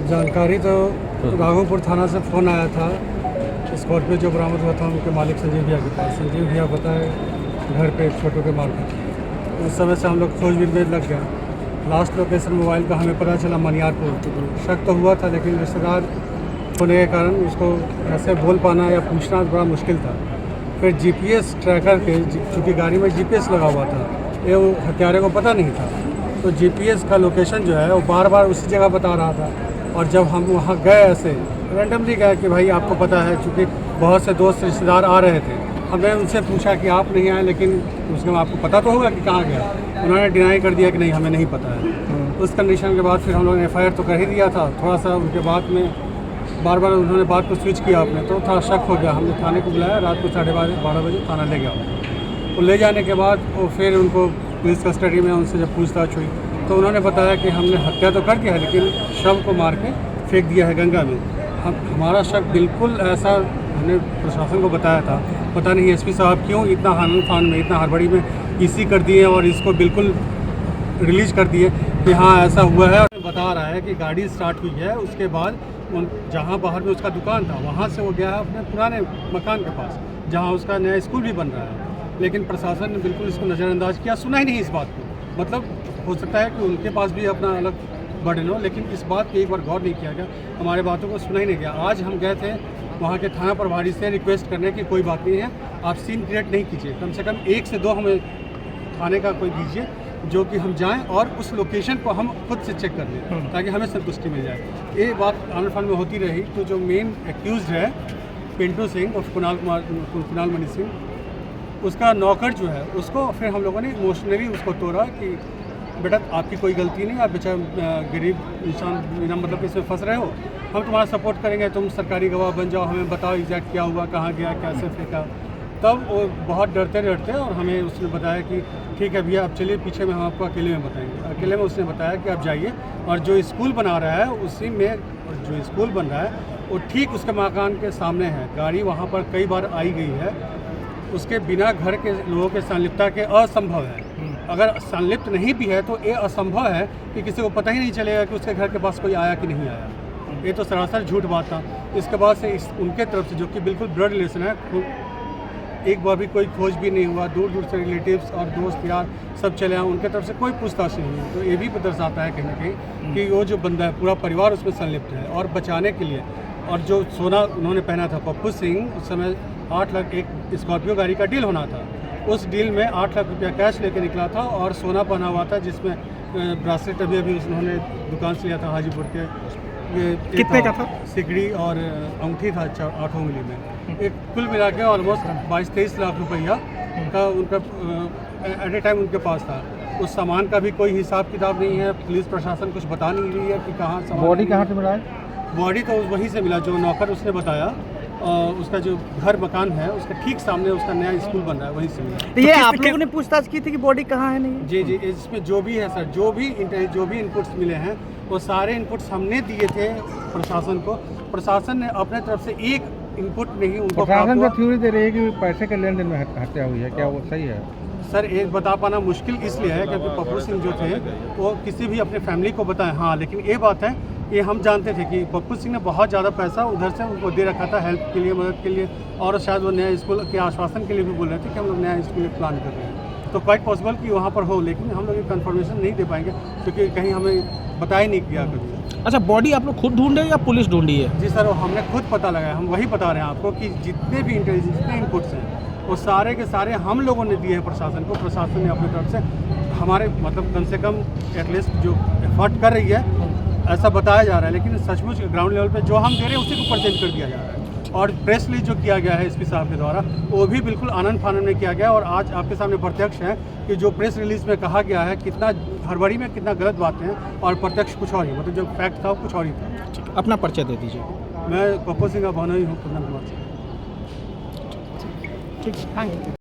जानकारी तो राघोपुर थाना से फ़ोन आया था। स्कॉर्पियो जो बरामद हुआ था उनके मालिक संजीव भैया के पास। संजीव भैया बताए घर पे छोटों के मार कर। उस समय से हम लोग खोजबीन में लग गए। लास्ट लोकेशन मोबाइल का हमें पता चला मनियारपुर। शक तो हुआ था लेकिन रिश्तेदार होने के कारण उसको ऐसे बोल पाना या पूछना बड़ा मुश्किल था। फिर जीपीएस ट्रैकर के चूँकि गाड़ी में जीपीएस लगा हुआ था, ये वो हत्यारे को पता नहीं था, तो जीपीएस का लोकेशन जो है वो बार बार उसी जगह बता रहा था। और जब हम वहाँ गए ऐसे रैंडमली गए कि भाई आपको पता है, चूँकि बहुत से दोस्त रिश्तेदार आ रहे थे, हमने उनसे पूछा कि आप नहीं आए, लेकिन उसके बाद आपको पता तो होगा कि कहाँ गया। उन्होंने डिनाई कर दिया कि नहीं हमें नहीं पता है। उस कंडीशन के बाद फिर हम लोगों ने एफआईआर तो कर ही दिया था। थोड़ा सा उनके बाद में बार बार उन्होंने बात को स्विच किया आपने, तो थोड़ा शक हो गया। हमने थाने को बुलाया, रात को 12:30 बजे थाना ले गया। वो ले जाने के बाद वो फिर उनको पुलिस कस्टडी में उनसे जब पूछताछ हुई तो उन्होंने बताया कि हमने हत्या तो कर दिया है लेकिन शव को मार के फेंक दिया है गंगा में। हमारा शक बिल्कुल ऐसा हमने प्रशासन को बताया था। पता नहीं एसपी साहब क्यों इतना हानन फान में, इतना हड़बड़ी में ईसी कर दिए और इसको बिल्कुल रिलीज कर दिए कि हाँ ऐसा हुआ है। बता रहा है कि गाड़ी स्टार्ट हुई है, उसके बाद जहाँ बाहर में उसका दुकान था वहाँ से वो गया है अपने पुराने मकान के पास जहाँ उसका नया स्कूल भी बन रहा है। लेकिन प्रशासन ने बिल्कुल इसको नज़रअंदाज किया, सुना ही नहीं इस बात को। मतलब हो सकता है कि उनके पास भी अपना अलग बर्डन हो, लेकिन इस बात पे एक बार गौर नहीं किया गया, हमारे बातों को सुना ही नहीं गया। आज हम गए थे वहाँ के थाना प्रभारी से रिक्वेस्ट करने की, कोई बात नहीं है, आप सीन क्रिएट नहीं कीजिए, कम से कम 1 से 2 हमें थाने का कोई दीजिए जो कि हम जाएं और उस लोकेशन को हम खुद से चेक कर लें ताकि हमें संतुष्टि मिल जाए। ये बात आमने सामने में होती रही तो जो मेन एक्यूज्ड है पिंटू सिंह और कुणाल मणि सिंह, उसका नौकर जो है उसको फिर हम लोगों ने इमोशनली उसको तोड़ा कि बेटा आपकी कोई गलती नहीं, आप बेचारा गरीब इंसान बिना मतलब इसमें फंस रहे हो, हम तुम्हारा सपोर्ट करेंगे, तुम सरकारी गवाह बन जाओ, हमें बताओ एग्जैक्ट क्या हुआ, कहाँ गया, कैसे फेंका। तब वो बहुत डरते डरते और हमें उसने बताया कि ठीक है भैया आप चलिए पीछे में हम आपको अकेले में बताएंगे। अकेले में उसने बताया कि आप जाइए और जो स्कूल बना रहा है उसी में जो स्कूल बन रहा है वो ठीक उसके मकान के सामने है। गाड़ी वहाँ पर कई बार आई गई है, उसके बिना घर के लोगों के संलिप्तता के असंभव है। अगर संलिप्त नहीं भी है तो ये असंभव है कि किसी को पता ही नहीं चलेगा कि उसके घर के पास कोई आया कि नहीं आया। ये तो सरासर झूठ बात था। इसके बाद से उनके तरफ से जो कि बिल्कुल ब्लड रिलेशन है, एक बार भी कोई खोज भी नहीं हुआ। दूर दूर से रिलेटिव्स और दोस्त यार सब चले आए, उनके तरफ से कोई पूछताछ नहीं हुई। तो ये भी दर्शाता है कहीं ना कहीं कि वो जो बंदा है पूरा परिवार उसमें संलिप्त है। और बचाने के लिए और जो सोना उन्होंने पहना था पप्पू सिंह, उस समय 8 लाख एक स्कॉर्पियो गाड़ी का डील होना था, उस डील में 8 लाख रुपया कैश लेके निकला था और सोना पहना हुआ था जिसमें ब्रासलेट अभी उन्होंने दुकान से लिया था हाजीपुर के। ये कितने का था? सिकड़ी और अंगूठी था 8 उंगली में। एक कुल मिला के ऑलमोस्ट 22-23 लाख रुपया का उनका एट ए टाइम उनके पास था। उस सामान का भी कोई हिसाब किताब नहीं है। पुलिस प्रशासन कुछ बता नहीं रही है कि कहाँ सामान। बॉडी कहाँ से मिला है? बॉडी तो वहीं से मिला जो नौकर उसने बताया। उसका जो घर मकान है उसका ठीक सामने उसका नया स्कूल बन रहा है, वहीं से मिला। तो ये आप लोगों ने पूछताछ की थी कि बॉडी कहाँ है? नहीं जी, इसमें जो भी है सर, जो भी इनपुट्स मिले हैं वो सारे इनपुट्स हमने दिए थे प्रशासन को। प्रशासन ने अपने तरफ से एक इनपुट नहीं उनको। प्रशासन तो थ्योरी दे रही है कि पैसे के लेन देन में हत्या हुई है, क्या वो सही है? सर एक बता पाना मुश्किल इसलिए है क्योंकि पप्पू सिंह जो थे वो किसी भी अपने फैमिली को बताएं। हाँ, लेकिन ये बात है, ये हम जानते थे कि पप्पू सिंह ने बहुत ज़्यादा पैसा उधर से उनको दे रखा था हेल्प के लिए, मदद के लिए, और शायद वो नया स्कूल के आश्वासन के लिए भी बोल रहे थे कि हम लोग नया स्कूल प्लान कर रहे हैं। तो क्वाइट पॉसिबल कि वहाँ पर हो, लेकिन हम लोग ये कंफर्मेशन नहीं दे पाएंगे क्योंकि कहीं हमें बताया नहीं किया कभी। अच्छा, बॉडी आप लोग खुद ढूंढे या पुलिस ढूंढी है? जी सर, हमने खुद पता लगाया। हम वही बता रहे हैं आपको कि जितने भी इंटेलिजेंस जितने इनपुट्स हैं वो सारे के सारे हम लोगों ने दिए हैं प्रशासन को। प्रशासन ने अपनी तरफ से हमारे मतलब कम से कम एटलीस्ट जो एफर्ट कर रही है ऐसा बताया जा रहा है, लेकिन सचमुच ग्राउंड लेवल पे जो हम दे रहे हैं उसी को प्रेजेंट कर दिया जा रहा है। और प्रेस रिलीज जो किया गया है एसपी साहब के द्वारा वो भी बिल्कुल आनंद फानंद में किया गया। और आज आपके सामने प्रत्यक्ष है कि जो प्रेस रिलीज में कहा गया है कितना हड़बड़ी में कितना गलत बातें हैं और प्रत्यक्ष कुछ और ही, मतलब जो फैक्ट था वो कुछ और ही था। अपना परिचय दे दीजिए। मैं पप्पू सिंह का भानोई हूँ, कुंदन कुमार। ठीक, थैंक यू।